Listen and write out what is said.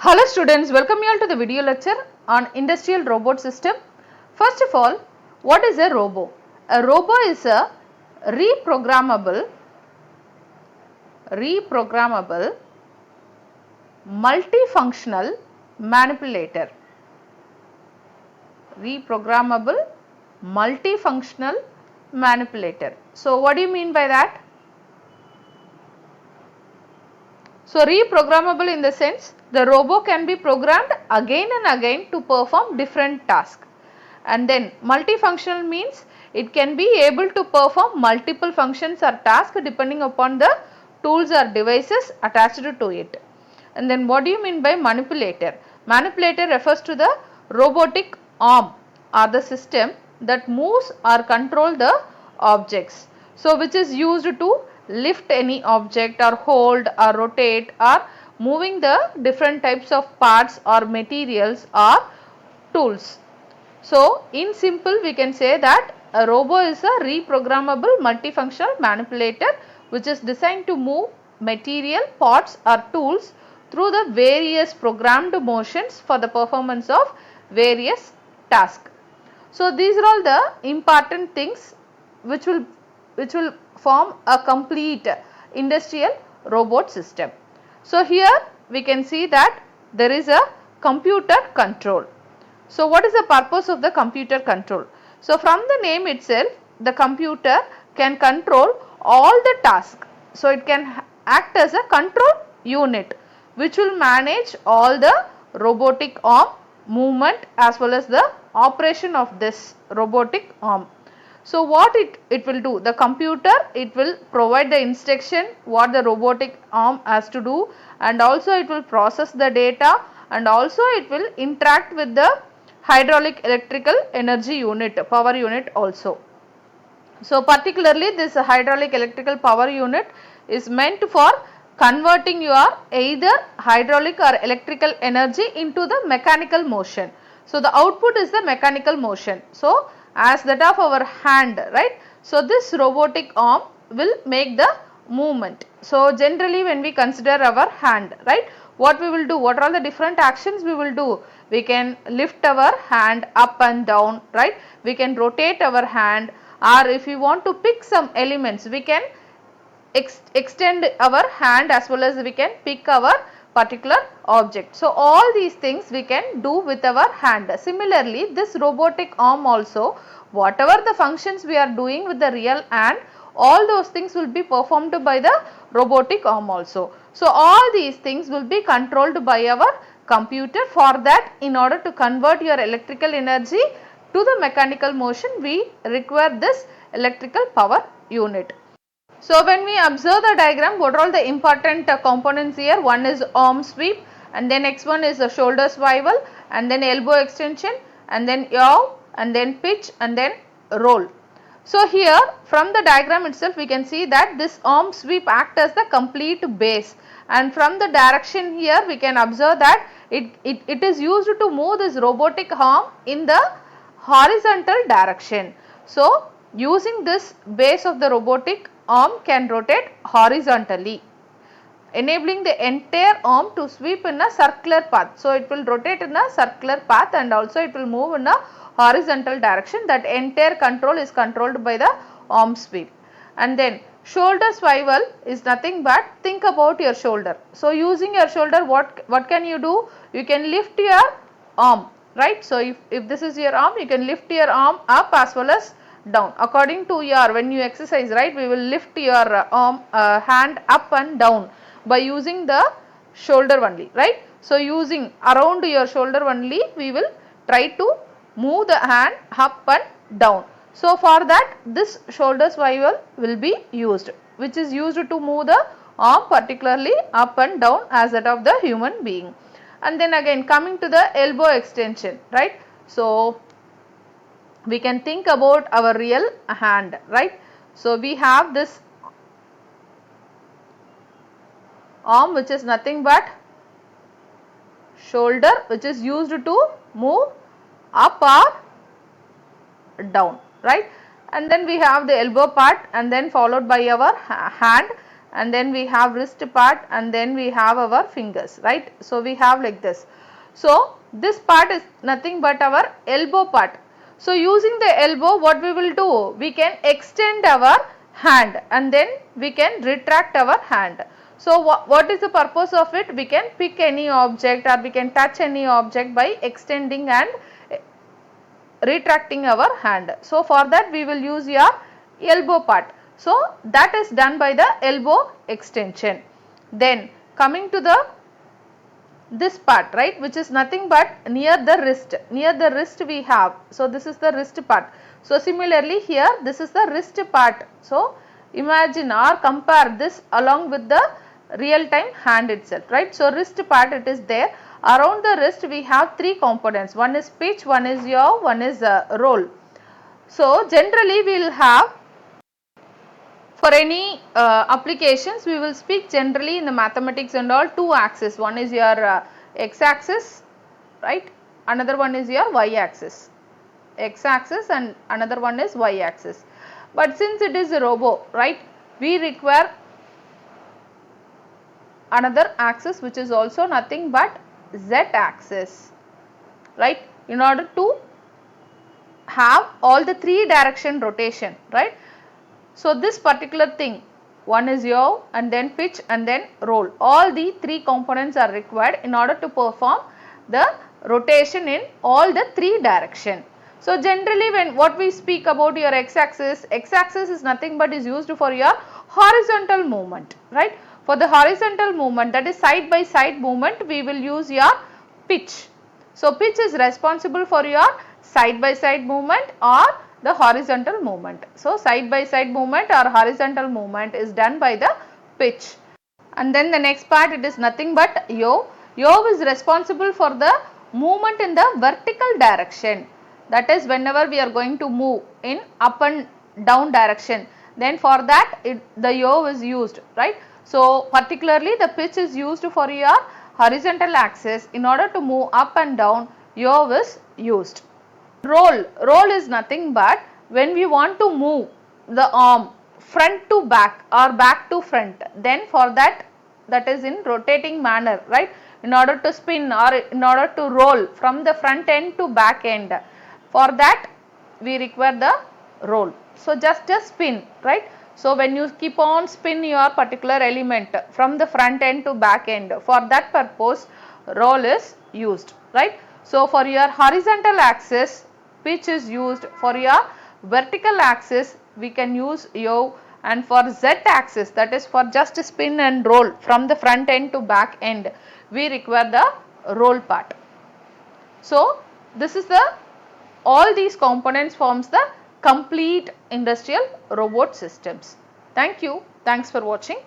Hello students, welcome you all to the video lecture on industrial robot system. First of all, what is a robo? A robo is a reprogrammable multifunctional manipulator. Reprogrammable multifunctional manipulator. So what do you mean by that? So reprogrammable in the sense the robo can be programmed again and again to perform different tasks. And then multifunctional means it can be able to perform multiple functions or tasks depending upon the tools or devices attached to it. And then what do you mean by manipulator? Manipulator refers to the robotic arm or the system that moves or control the objects. So which is used to lift any object or hold or rotate or moving the different types of parts or materials or tools. So in simple we can say that a robo is a reprogrammable multifunctional manipulator which is designed to move material, parts or tools through the various programmed motions for the performance of various tasks. So these are all the important things which will form a complete industrial robot system. So here we can see that there is a computer control. So what is the purpose of the computer control? So from the name itself, the computer can control all the tasks. So it can act as a control unit which will manage all the robotic arm movement as well as the operation of this robotic arm. So what it will do? The computer, it will provide the instruction what the robotic arm has to do, and also it will process the data, and also it will interact with the hydraulic electrical energy unit, power unit also. So particularly this hydraulic electrical power unit is meant for converting your either hydraulic or electrical energy into the mechanical motion. So the output is the mechanical motion. So as that of our hand, right? So this robotic arm will make the movement. So generally when we consider our hand, right? What we will do? What are all the different actions we will do? We can lift our hand up and down, right? We can rotate our hand, or if we want to pick some elements, we can extend our hand as well as we can pick our particular object. So all these things we can do with our hand. Similarly, this robotic arm also, whatever the functions we are doing with the real hand, all those things will be performed by the robotic arm also. So all these things will be controlled by our computer. For that, in order to convert your electrical energy to the mechanical motion, we require this electrical power unit. So when we observe the diagram, what are all the important components here? One is arm sweep, and then next one is the shoulder swivel, and then elbow extension, and then yaw, and then pitch, and then roll. So here from the diagram itself we can see that this arm sweep acts as the complete base, and from the direction here we can observe that it is used to move this robotic arm in the horizontal direction. So using this base of the robotic arm can rotate horizontally, enabling the entire arm to sweep in a circular path. So it will rotate in a circular path, and also it will move in a horizontal direction. That entire control is controlled by the arm sweep. And then shoulder swivel is nothing but, think about your shoulder. So using your shoulder, what can you do? You can lift your arm, right? So if this is your arm, you can lift your arm up as well as down according to your, when you exercise, right, we will lift your arm hand up and down by using the shoulder only, right? So using around your shoulder only, we will try to move the hand up and down. So for that, this shoulder swivel will be used, which is used to move the arm particularly up and down as that of the human being. And then again coming to the elbow extension, right? So we can think about our real hand, right? So we have this arm which is nothing but shoulder, which is used to move up or down, right? And then we have the elbow part, and then followed by our hand, and then we have wrist part, and then we have our fingers, right. So we have like this. So this part is nothing but our elbow part. So using the elbow, what we will do, we can extend our hand and then we can retract our hand. So what is the purpose of it? We can pick any object or we can touch any object by extending and retracting our hand. So for that we will use your elbow part. So that is done by the elbow extension. Then coming to the this part, right, which is nothing but near the wrist we have. So this is the wrist part. So similarly here this is the wrist part. So imagine or compare this along with the real time hand itself, right. So wrist part, it is there. Around the wrist we have three components. One is pitch, one is yaw, one is roll. So generally we will have, for any applications, we will speak generally in the mathematics and all, two axes. One is your x axis, right, another one is your y axis, x axis, and another one is y axis. But since it is a robo, right, we require another axis which is also nothing but z axis, right, in order to have all the three direction rotation, right. So this particular thing, one is yaw and then pitch and then roll. All the three components are required in order to perform the rotation in all the three direction. So generally when what we speak about your x axis is nothing but is used for your horizontal movement, right. For the horizontal movement, that is side by side movement, we will use your pitch. So pitch is responsible for your side by side movement or the horizontal movement. So side by side movement or horizontal movement is done by the pitch. And then the next part, it is nothing but yaw. Yaw is responsible for the movement in the vertical direction. That is whenever we are going to move in up and down direction, then for that the yaw is used, right. So particularly the pitch is used for your horizontal axis. In order to move up and down, yaw is used. Roll is nothing but when we want to move the arm front to back or back to front, then for that, that is in rotating manner, right, in order to spin or in order to roll from the front end to back end, for that we require the roll. So just a spin, right. So when you keep on spin your particular element from the front end to back end, for that purpose roll is used, right. So for your horizontal axis, pitch is used. For your vertical axis, we can use yaw, and for z axis, that is for just spin and roll from the front end to back end, we require the roll part. So this is the, all these components forms the complete industrial robot systems. Thank you. Thanks for watching.